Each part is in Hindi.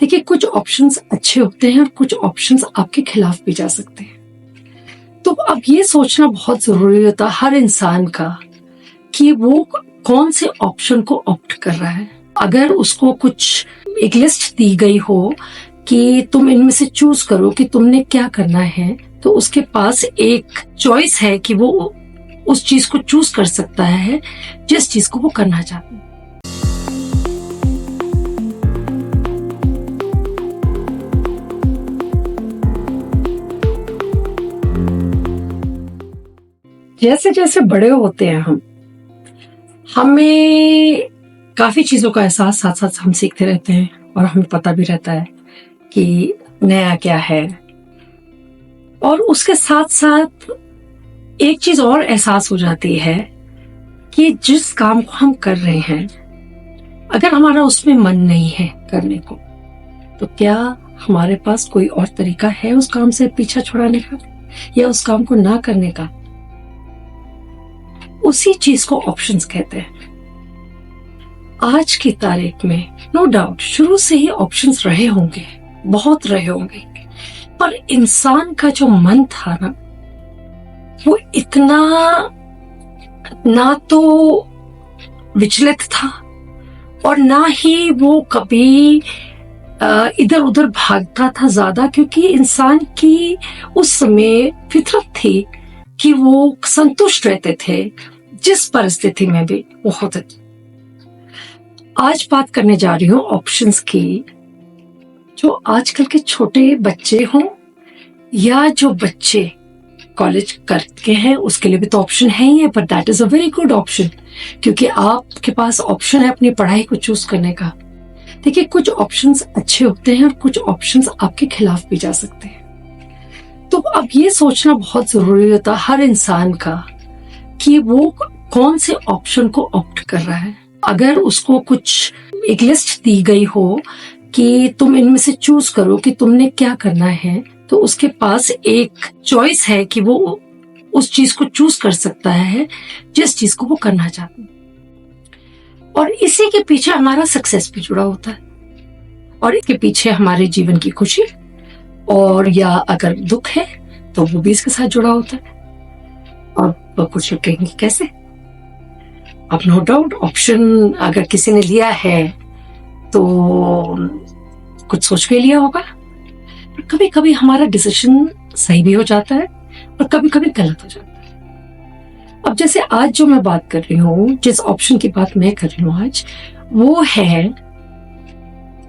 देखिए, कुछ ऑप्शंस अच्छे होते हैं और कुछ ऑप्शंस आपके खिलाफ भी जा सकते हैं। तो अब ये सोचना बहुत जरूरी होता है हर इंसान का कि वो कौन से ऑप्शन को ऑप्ट कर रहा है। अगर उसको कुछ एक लिस्ट दी गई हो कि तुम इनमें से चूज करो कि तुमने क्या करना है, तो उसके पास एक चॉइस है कि वो उस चीज को चूज कर सकता है जिस चीज को वो करना चाहता है। जैसे जैसे बड़े होते हैं हमें काफी चीजों का एहसास साथ साथ हम सीखते रहते हैं और हमें पता भी रहता है कि नया क्या है। और उसके साथ साथ एक चीज और एहसास हो जाती है कि जिस काम को हम कर रहे हैं, अगर हमारा उसमें मन नहीं है करने को, तो क्या हमारे पास कोई और तरीका है उस काम से पीछा छुड़ाने का या उस काम को ना करने का? उसी चीज को ऑप्शंस कहते हैं। आज की तारीख में नो डाउट शुरू से ही ऑप्शंस रहे होंगे, बहुत रहे होंगे, पर इंसान का जो मन था ना, वो इतना ना तो विचलित था और ना ही वो कभी इधर उधर भागता था ज्यादा, क्योंकि इंसान की उस समय फितरत थी कि वो संतुष्ट रहते थे जिस परिस्थिति में भी वो होते थे। आज बात करने जा रही हूँ ऑप्शंस की, जो आजकल के छोटे बच्चे हों या जो बच्चे कॉलेज करके हैं उसके लिए भी तो ऑप्शन है ही है, पर that is a very good option, क्योंकि आपके पास ऑप्शन है अपनी पढ़ाई को चूज करने का। देखिए, कुछ ऑप्शंस अच्छे होते हैं और कुछ ऑप्शंस आपके खिलाफ भी जा सकते हैं। तो अब ये सोचना बहुत जरूरी होता है हर इंसान का कि वो कौन से ऑप्शन को ऑप्ट कर रहा है। अगर उसको कुछ एक लिस्ट दी गई हो कि तुम इनमें से चूज करो कि तुमने क्या करना है, तो उसके पास एक चॉइस है कि वो उस चीज को चूज कर सकता है जिस चीज को वो करना चाहता है। और इसी के पीछे हमारा सक्सेस भी जुड़ा होता है और इसके पीछे हमारे जीवन की खुशी, और या अगर दुख है तो वो भी इसके साथ जुड़ा होता है। और कुछ लोग कहेंगे कैसे? अब नो डाउट ऑप्शन अगर किसी ने लिया है तो कुछ सोच के लिया होगा, पर कभी कभी हमारा डिसीजन सही भी हो जाता है और कभी कभी गलत हो जाता है। अब जैसे आज जो मैं बात कर रही हूँ, जिस ऑप्शन की बात मैं कर रही हूँ आज, वो है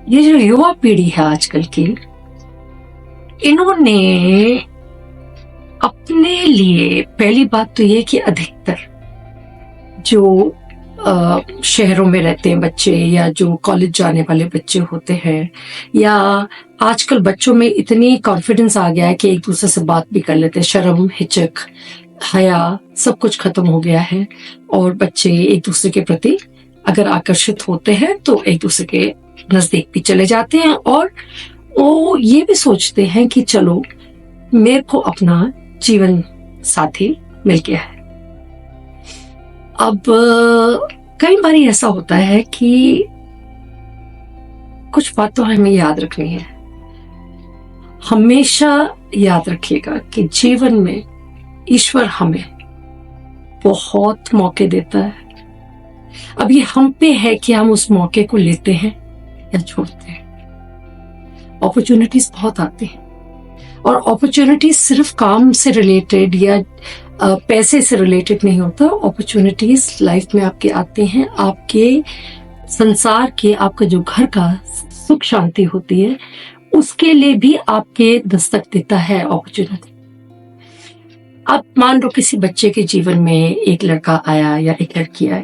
ये जो युवा पीढ़ी है आजकल की, इन्होंने अपने लिए पहली बात तो ये कि अधिकतर जो शहरों में रहते हैं बच्चे या जो कॉलेज जाने वाले बच्चे होते हैं, या आजकल बच्चों में इतनी कॉन्फिडेंस आ गया है कि एक दूसरे से बात भी कर लेते हैं, शर्म हिचक हया सब कुछ खत्म हो गया है और बच्चे एक दूसरे के प्रति अगर आकर्षित होते हैं तो एक दूसरे के नजदीक भी चले जाते हैं और वो ये भी सोचते हैं कि चलो मेरे को अपना जीवन साथी मिल गया है। अब कई बार ऐसा होता है कि कुछ बात तो हमें याद रखनी है। हमेशा याद रखिएगा कि जीवन में ईश्वर हमें बहुत मौके देता है। अब ये हम पे है कि हम उस मौके को लेते हैं या छोड़ते हैं। अपॉर्चुनिटीज बहुत आती हैं और अपॉर्चुनिटीज सिर्फ काम से रिलेटेड या पैसे से रिलेटेड नहीं होता। अपॉर्चुनिटीज लाइफ में आपके आते हैं, आपके संसार के, आपका जो घर का सुख शांति होती है उसके लिए भी आपके दस्तक देता है अपॉर्चुनिटी। अब मान लो किसी बच्चे के जीवन में एक लड़का आया या एक लड़की आई,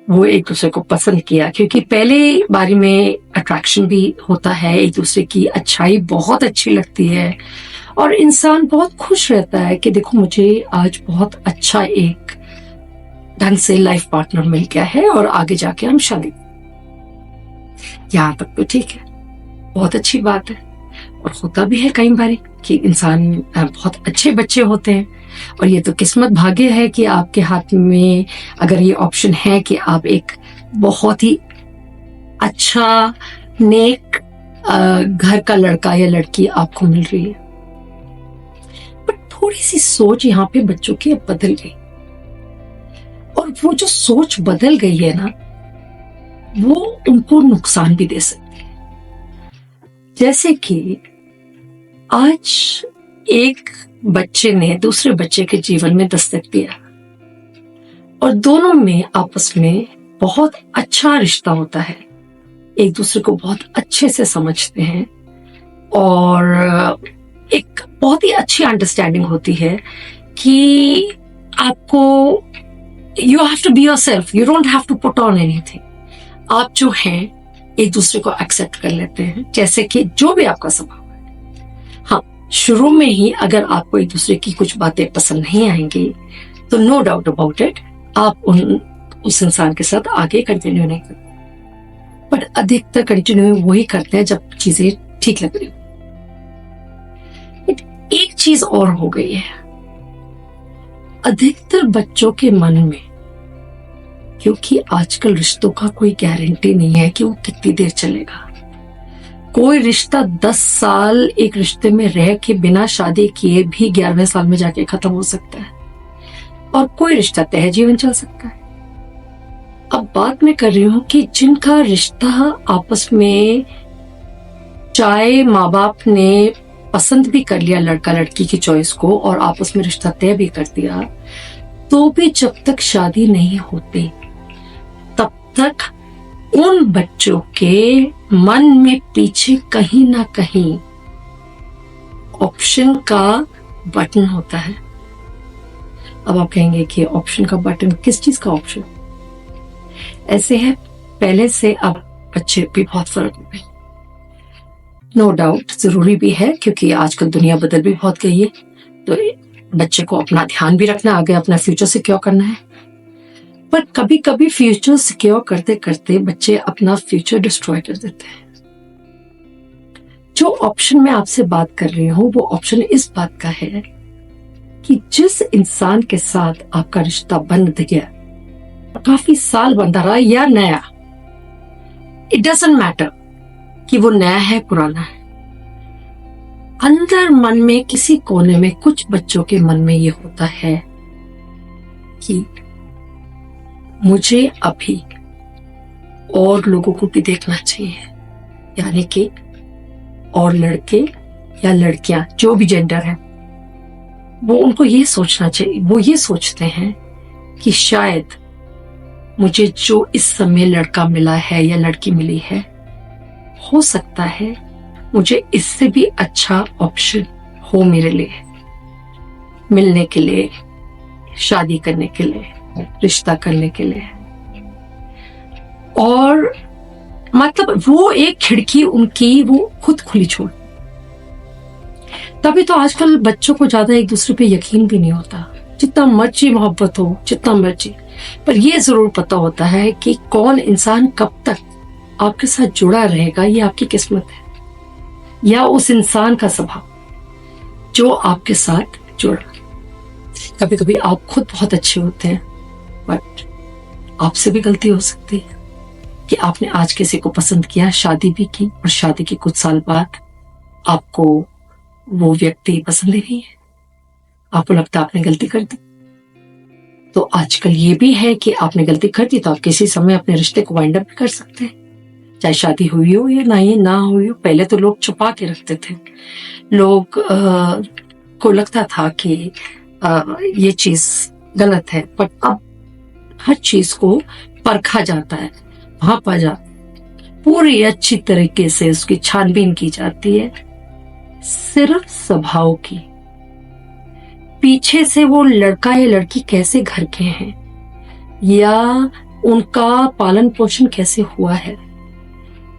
वो एक दूसरे को पसंद किया, क्योंकि पहले बारी में अट्रैक्शन भी होता है, एक दूसरे की अच्छाई बहुत अच्छी लगती है और इंसान बहुत खुश रहता है कि देखो मुझे आज बहुत अच्छा एक ढंग से लाइफ पार्टनर मिल गया है और आगे जाके हम शादी। यहाँ तक तो ठीक है, बहुत अच्छी बात है। और होता भी है कई बार कि इंसान बहुत अच्छे बच्चे होते हैं और ये तो किस्मत भाग्य है कि आपके हाथ में अगर ये ऑप्शन है कि आप एक बहुत ही अच्छा नेक घर का लड़का या लड़की आपको मिल रही है, पर थोड़ी सी सोच यहाँ पे बच्चों की अब बदल गई, और वो जो सोच बदल गई है ना, वो उनको नुकसान भी दे सकती है। जैसे कि आज एक बच्चे ने दूसरे बच्चे के जीवन में दस्तक दिया और दोनों में आपस में बहुत अच्छा रिश्ता होता है, एक दूसरे को बहुत अच्छे से समझते हैं और एक बहुत ही अच्छी अंडरस्टैंडिंग होती है कि आपको you have to be yourself, you don't have to put on anything. आप जो हैं एक दूसरे को एक्सेप्ट कर लेते हैं जैसे कि जो भी आपका स्वभाव है। हाँ, शुरू में ही अगर आपको एक दूसरे की कुछ बातें पसंद नहीं आएंगी तो नो डाउट अबाउट इट, आप उस इंसान के साथ आगे कंटिन्यू नहीं करते, पर अधिकतर कंटिन्यू वही करते हैं जब चीजें ठीक लग रही हो। एक चीज और हो गई है, अधिकतर बच्चों के मन में, क्योंकि आजकल रिश्तों का कोई गारंटी नहीं है कि वो कितनी देर चलेगा। कोई रिश्ता 10 साल एक रिश्ते में रह के बिना शादी किए भी 11वें साल में जाके खत्म हो सकता है, और कोई रिश्ता तय जीवन चल सकता है। अब बात मैं कर रही हूं कि जिनका रिश्ता आपस में चाहे माँ बाप ने पसंद भी कर लिया लड़का लड़की की चॉइस को और आपस में रिश्ता तय भी कर दिया, तो भी जब तक शादी नहीं होती तब तक उन बच्चों के मन में पीछे कहीं ना कहीं ऑप्शन का बटन होता है। अब आप कहेंगे कि ऑप्शन का बटन, किस चीज का ऑप्शन? ऐसे है, पहले से अब बच्चे भी बहुत फर्क हो गए। नो डाउट जरूरी भी है क्योंकि आजकल दुनिया बदल भी बहुत गई है, तो बच्चे को अपना ध्यान भी रखना, आगे अपना फ्यूचर सिक्योर करना है। पर कभी कभी फ्यूचर सिक्योर करते करते बच्चे अपना फ्यूचर डिस्ट्रॉय कर देते हैं। जो ऑप्शन मैं आपसे बात कर रही हूं वो ऑप्शन इस बात का है कि जिस इंसान के साथ आपका रिश्ता बन गया, काफी साल बंधा रहा या नया, इट डजंट मैटर कि वो नया है पुराना है, अंदर मन में किसी कोने में कुछ बच्चों के मन में ये होता है कि मुझे अभी और लोगों को भी देखना चाहिए, यानी कि और लड़के या लड़कियां जो भी जेंडर है, वो उनको ये सोचना चाहिए, वो ये सोचते हैं कि शायद मुझे जो इस समय लड़का मिला है या लड़की मिली है, हो सकता है मुझे इससे भी अच्छा ऑप्शन हो मेरे लिए, मिलने के लिए, शादी करने के लिए, रिश्ता करने के लिए। और मतलब वो एक खिड़की उनकी वो खुद खुली छोड़। तभी तो आजकल बच्चों को ज्यादा एक दूसरे पे यकीन भी नहीं होता, जितना मर्जी मोहब्बत हो, जितना मर्जी, पर ये जरूर पता होता है कि कौन इंसान कब तक आपके साथ जुड़ा रहेगा, ये आपकी किस्मत है या उस इंसान का स्वभाव जो आपके साथ जुड़ा। कभी कभी आप खुद बहुत अच्छे होते हैं, बट आपसे भी गलती हो सकती है कि आपने आज किसी को पसंद किया, शादी भी की, और शादी के कुछ साल बाद आपको वो व्यक्ति पसंद ही नहीं है, आपको लगता है आपने गलती कर दी। तो आजकल ये भी है कि आपने गलती कर दी तो आप किसी समय अपने रिश्ते को वाइंड अप भी कर सकते हैं, चाहे शादी हुई हो या ना हुई हो। पहले तो लोग छुपा के रखते थे, लोग को लगता था कि ये चीज गलत है, पर अब हर चीज को परखा जाता है, भापा जाता है, पूरी अच्छी तरीके से उसकी छानबीन की जाती है, सिर्फ स्वभाव की। पीछे से वो लड़का या लड़की कैसे घर के हैं, या उनका पालन पोषण कैसे हुआ है,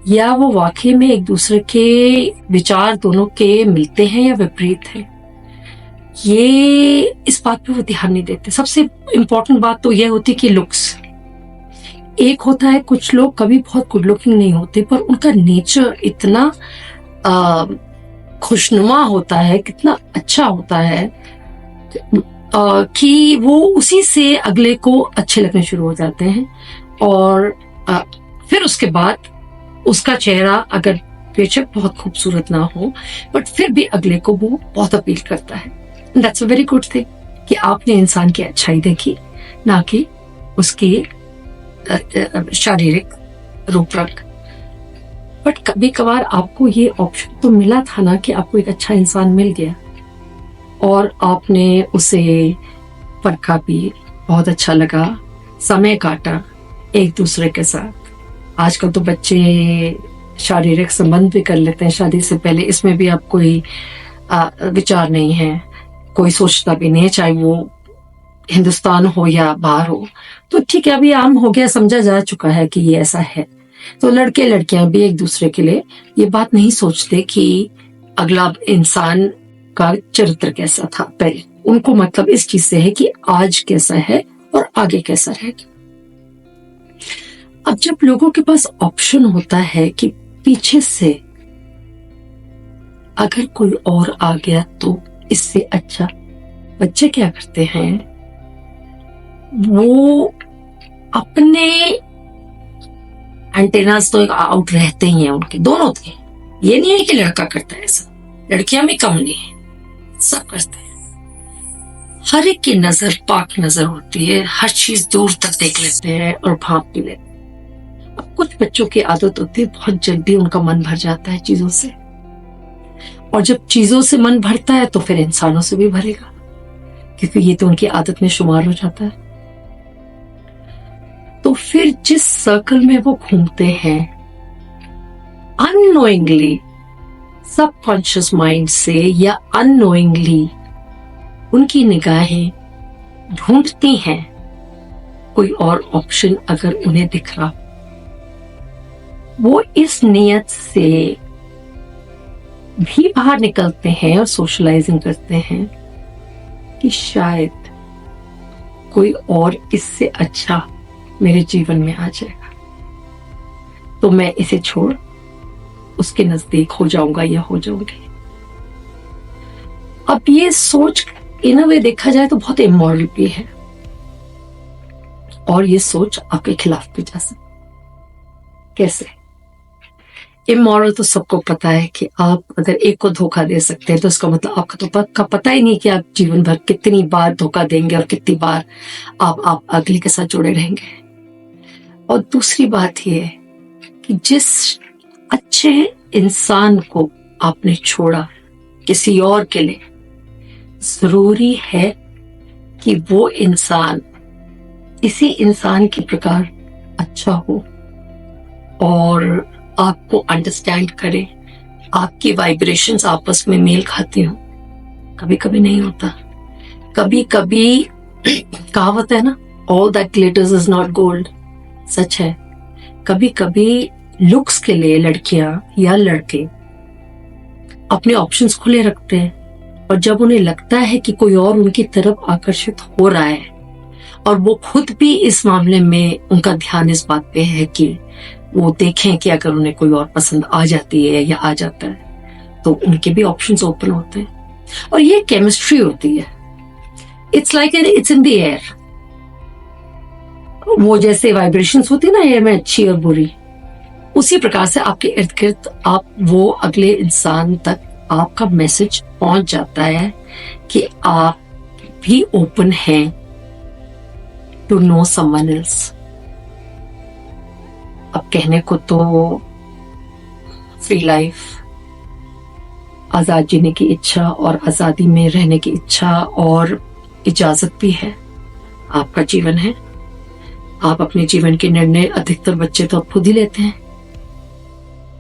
या वो वाकई में एक दूसरे के विचार दोनों के मिलते हैं या विपरीत हैं, ये इस बात पे वो ध्यान नहीं देते। सबसे इम्पोर्टेंट बात तो यह होती कि लुक्स। एक होता है कुछ लोग कभी बहुत गुड लुकिंग नहीं होते, पर उनका नेचर इतना खुशनुमा होता है, कितना अच्छा होता है कि वो उसी से अगले को अच्छे लगने शुरू हो जाते हैं, और फिर उसके बाद उसका चेहरा अगर बेशक बहुत खूबसूरत ना हो, बट फिर भी अगले को वो बहुत अपील करता है। That's a very good thing कि आपने इंसान की अच्छाई देखी, ना कि उसकी शारीरिक रूप रंग। बट कभी कभार आपको ये ऑप्शन तो मिला था ना कि आपको एक अच्छा इंसान मिल गया और आपने उसे परखा भी, बहुत अच्छा लगा, समय काटा एक दूसरे के साथ। आजकल तो बच्चे शारीरिक संबंध भी कर लेते हैं शादी से पहले, इसमें भी अब कोई विचार नहीं है, कोई सोचता भी नहीं है, चाहे वो हिंदुस्तान हो या बाहर हो। तो ठीक है, अभी आम हो गया, समझा जा चुका है कि ये ऐसा है। तो लड़के लड़कियां भी एक दूसरे के लिए ये बात नहीं सोचते कि अगला इंसान का चरित्र कैसा था पहले। उनको मतलब इस चीज से है कि आज कैसा है और आगे कैसा रहेगा। अब जब लोगों के पास ऑप्शन होता है कि पीछे से अगर कोई और आ गया तो इससे अच्छा, बच्चे क्या करते हैं, वो अपने एंटेनास तो आउट रहते ही हैं उनके, दोनों थे। ये नहीं है कि लड़का करता है ऐसा, लड़कियां भी कम नहीं है, सब करते हैं। हर एक की नजर पाक नजर होती है, हर चीज दूर तक देख लेते हैं और भांप भी लेते हैं। अब कुछ बच्चों की आदत होती है, बहुत जल्दी उनका मन भर जाता है चीजों से, और जब चीजों से मन भरता है तो फिर इंसानों से भी भरेगा, क्योंकि ये तो उनकी आदत में शुमार हो जाता है। तो फिर जिस सर्कल में वो घूमते हैं, अननोइंगली, सबकॉन्शियस माइंड से या अननोइंगली, उनकी निगाहें ढूंढती हैं कोई और ऑप्शन अगर उन्हें दिख रहा। वो इस नियत से भी बाहर निकलते हैं और सोशलाइजिंग करते हैं कि शायद कोई और इससे अच्छा मेरे जीवन में आ जाएगा, तो मैं इसे छोड़ उसके नजदीक हो जाऊंगा या हो जाऊंगी। अब ये सोच इन अ वे देखा जाए तो बहुत इमोरल भी है, और ये सोच आपके खिलाफ भी जा सकती। कैसे इमोरल? तो सबको पता है कि आप अगर एक को धोखा दे सकते हैं तो इसका मतलब आपका तो पता ही नहीं कि आप जीवन भर कितनी बार धोखा देंगे और कितनी बार आप अगले के साथ जुड़े रहेंगे। और दूसरी बात यह है कि जिस अच्छे इंसान को आपने छोड़ा किसी और के लिए, जरूरी है कि वो इंसान इसी इंसान के प्रकार अच्छा हो और आपको अंडरस्टैंड करे, आपकी वाइब्रेशंस आपस में मेल खाती हो। कभी कभी नहीं होता, कभी कभी कहावत है ना, all that glitters is not gold. सच है, कभी कभी लुक्स के लिए लड़कियां या लड़के अपने ऑप्शंस खुले रखते हैं, और जब उन्हें लगता है कि कोई और उनकी तरफ आकर्षित हो रहा है, और वो खुद भी इस मामले में उनका ध्यान इस बात पे है कि वो देखें कि अगर उन्हें कोई और पसंद आ जाती है या आ जाता है, तो उनके भी ऑप्शंस ओपन होते हैं। और ये केमिस्ट्री होती है, it's like it's in the air. वो जैसे वाइब्रेशंस होती है ना एयर में, अच्छी और बुरी, उसी प्रकार से आपके इर्द गिर्द आप वो अगले इंसान तक आपका मैसेज पहुंच जाता है कि आप भी ओपन हैं टू नो समवन एल्स। अब कहने को तो फ्री लाइफ, आजाद जीने की इच्छा और आजादी में रहने की इच्छा और इजाजत भी है, आपका जीवन है, आप अपने जीवन के निर्णय अधिकतर बच्चे तो अब खुद ही लेते हैं।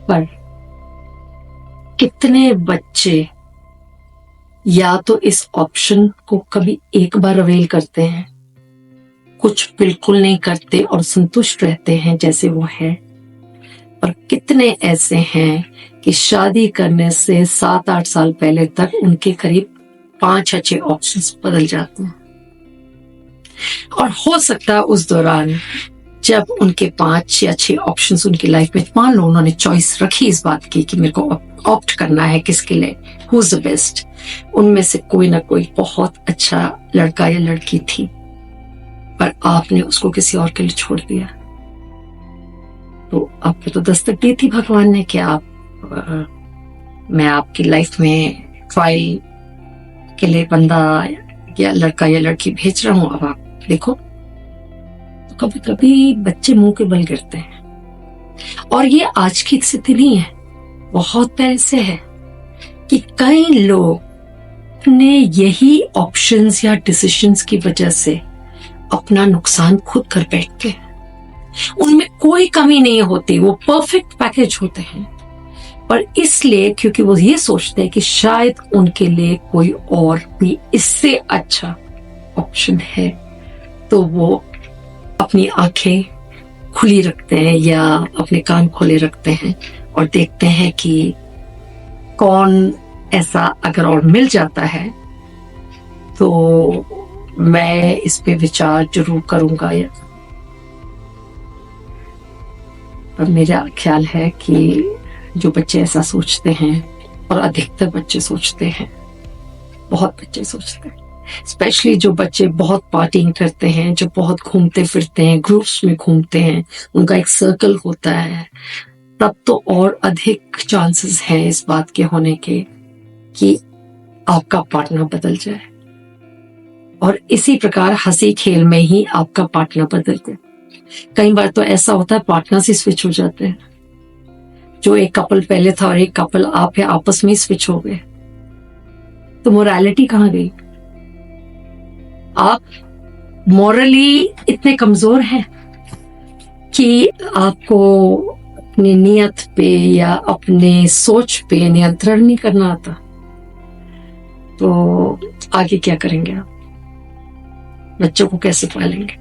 पर कितने बच्चे या तो इस ऑप्शन को कभी एक बार अवेल करते हैं, कुछ बिल्कुल नहीं करते और संतुष्ट रहते हैं जैसे वो है, और कितने ऐसे हैं कि शादी करने से 7-8 साल पहले तक उनके करीब 5 अच्छे ऑप्शंस बदल जाते हैं। और हो सकता है उस दौरान जब उनके 5 या 6 ऑप्शंस उनकी लाइफ में, मान लो उन्होंने चॉइस रखी इस बात की कि मेरे को ऑप्ट करना है किसके लिए, हु इज द बेस्ट, उनमें से कोई ना कोई बहुत अच्छा लड़का या लड़की थी, पर आपने उसको किसी और के लिए छोड़ दिया। तो आपको तो दस्तक दी थी भगवान ने कि आप मैं आपकी लाइफ में ट्रायल के लिए बंदा या लड़का या लड़की भेज रहा हूं, अब आप देखो। तो कभी कभी बच्चे मुंह के बल गिरते हैं, और ये आज की स्थिति नहीं है, बहुत पहले से है कि कई लोग ने यही ऑप्शंस या डिसीजंस की वजह से अपना नुकसान खुद कर बैठते हैं। उनमें कोई कमी नहीं होती, वो परफेक्ट पैकेज होते हैं, पर इसलिए क्योंकि वो ये सोचते हैं कि शायद उनके लिए कोई और भी इससे अच्छा ऑप्शन है, तो वो अपनी आंखें खुली रखते हैं या अपने कान खोले रखते हैं और देखते हैं कि कौन ऐसा अगर और मिल जाता है तो मैं इस पे विचार जरूर करूंगा। पर मेरा ख्याल है कि जो बच्चे ऐसा सोचते हैं, और अधिकतर बच्चे सोचते हैं, बहुत बच्चे सोचते हैं, स्पेशली जो बच्चे बहुत पार्टिंग करते हैं, जो बहुत घूमते फिरते हैं, ग्रुप्स में घूमते हैं, उनका एक सर्कल होता है, तब तो और अधिक चांसेस हैं इस बात के होने के कि आपका पार्टनर बदल जाए। और इसी प्रकार हंसी खेल में ही आपका पार्टनर बदलते। कई बार तो ऐसा होता है पार्टनर ही स्विच हो जाते हैं, जो एक कपल पहले था और एक कपल आप है, आपस में स्विच हो गए, तो मोरालिटी कहां गई? आप मॉरली इतने कमजोर हैं कि आपको अपनी नियत पे या अपने सोच पे नियंत्रण नहीं करना आता, तो आगे क्या करेंगे आप? बच्चों को कैसे पालेंगे?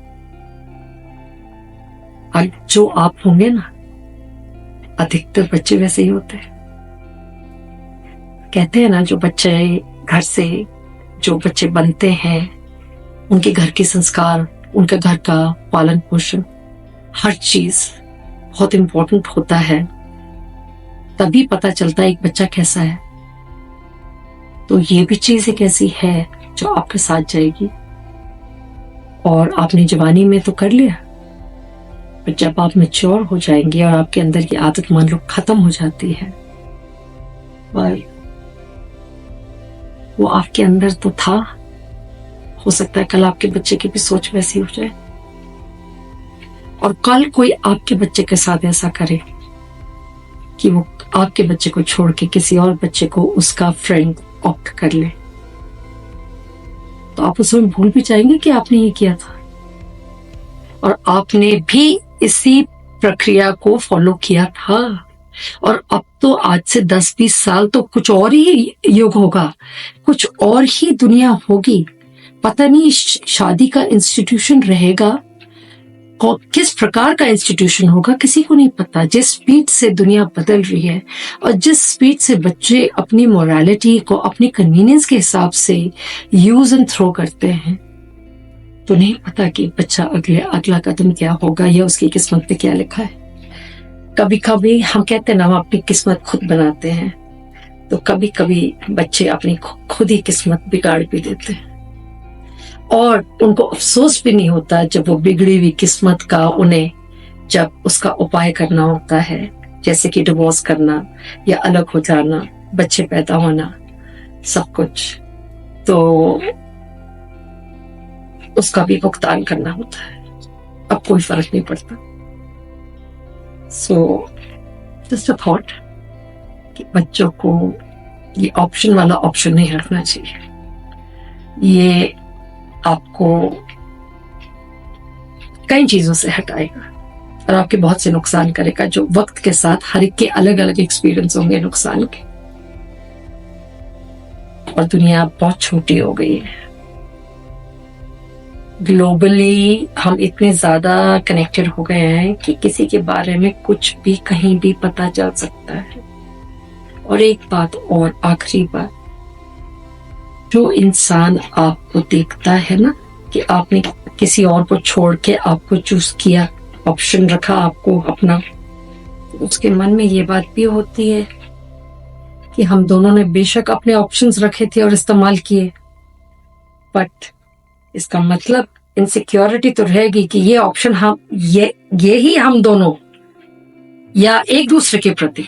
और जो आप होंगे ना, अधिकतर बच्चे वैसे ही होते हैं। कहते हैं ना, जो बच्चे घर से जो बच्चे बनते हैं, उनके घर के संस्कार, उनके घर का पालन पोषण, हर चीज बहुत इंपॉर्टेंट होता है, तभी पता चलता है एक बच्चा कैसा है। तो ये भी चीज एक ऐसी है जो आपके साथ जाएगी, और आपने जवानी में तो कर लिया, पर जब आप मैच्योर हो जाएंगे और आपके अंदर की आदत मान लो खत्म हो जाती है, वो आपके अंदर तो था, हो सकता है कल आपके बच्चे की भी सोच वैसी हो जाए, और कल कोई आपके बच्चे के साथ ऐसा करे कि वो आपके बच्चे को छोड़ के किसी और बच्चे को उसका फ्रेंड ऑप्ट कर ले, तो आप उसमें भूल भी जाएंगे कि आपने ये किया था, और आपने भी इसी प्रक्रिया को फॉलो किया था। और अब तो आज से 10-20 साल तो कुछ और ही युग होगा, कुछ और ही दुनिया होगी। पता नहीं शादी का इंस्टीट्यूशन रहेगा, किस प्रकार का इंस्टीट्यूशन होगा, किसी को नहीं पता। जिस स्पीड से दुनिया बदल रही है और जिस स्पीड से बच्चे अपनी मोरालिटी को अपनी कन्वीनियंस के हिसाब से यूज एंड थ्रो करते हैं, तो नहीं पता कि बच्चा अगला कदम क्या होगा या उसकी किस्मत पे क्या लिखा है। कभी कभी हम कहते हैं ना, हम अपनी किस्मत खुद बनाते हैं, तो कभी कभी बच्चे अपनी खुद ही किस्मत बिगाड़ भी देते हैं, और उनको अफसोस भी नहीं होता जब वो बिगड़ी हुई किस्मत का उन्हें जब उसका उपाय करना होता है, जैसे कि डिवोर्स करना या अलग हो जाना, बच्चे पैदा होना, सब कुछ, तो उसका भी भुगतान करना होता है। अब कोई फर्क नहीं पड़ता। सो जस्ट अ थॉट कि बच्चों को ये ऑप्शन वाला ऑप्शन नहीं रखना चाहिए। ये आपको कई चीजों से हटाएगा और आपके बहुत से नुकसान करेगा, जो वक्त के साथ हर एक के अलग अलग एक्सपीरियंस होंगे नुकसान के। और दुनिया बहुत छोटी हो गई है, ग्लोबली हम इतने ज्यादा कनेक्टेड हो गए हैं कि किसी के बारे में कुछ भी कहीं भी पता चल सकता है। और एक बात और, आखिरी बात, जो इंसान आपको देखता है ना कि आपने किसी और को छोड़ के आपको चूज किया, ऑप्शन रखा आपको अपना, उसके मन में ये बात भी होती है कि हम दोनों ने बेशक अपने ऑप्शंस रखे थे और इस्तेमाल किए, बट इसका मतलब इनसिक्योरिटी तो रहेगी कि ये ऑप्शन हम ये ही हम दोनों या एक दूसरे के प्रति,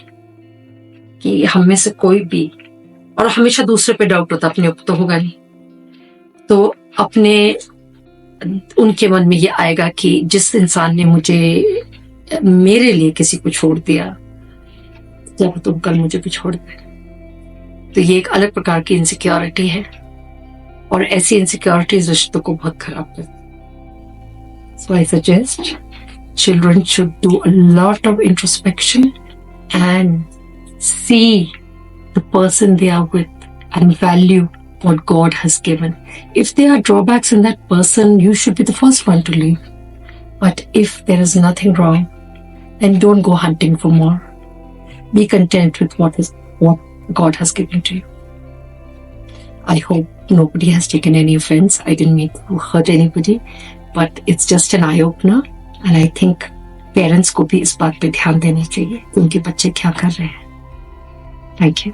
कि हम में से कोई भी, और हमेशा दूसरे पे डाउट होता, अपने ऊपर तो होगा नहीं, तो अपने उनके मन में ये आएगा कि जिस इंसान ने मुझे मेरे लिए किसी को छोड़ दिया, जब तुम कल मुझे भी छोड़ दे। तो ये एक अलग प्रकार की इनसिक्योरिटी है, और ऐसी इनसिक्योरिटीज रिश्तों को बहुत खराब करती है। So I suggest children should do a lot of introspection and see the person they are with and value what God has given. If there are drawbacks in that person, you should be the first one to leave. But if there is nothing wrong, then don't go hunting for more. Be content with what God has given to you. I hope nobody has taken any offense. I didn't mean to hurt anybody, but it's just an eye-opener. And I think parents को भी इस बात पे ध्यान देना चाहिए कि उनके बच्चे क्या कर रहे हैं. Thank you.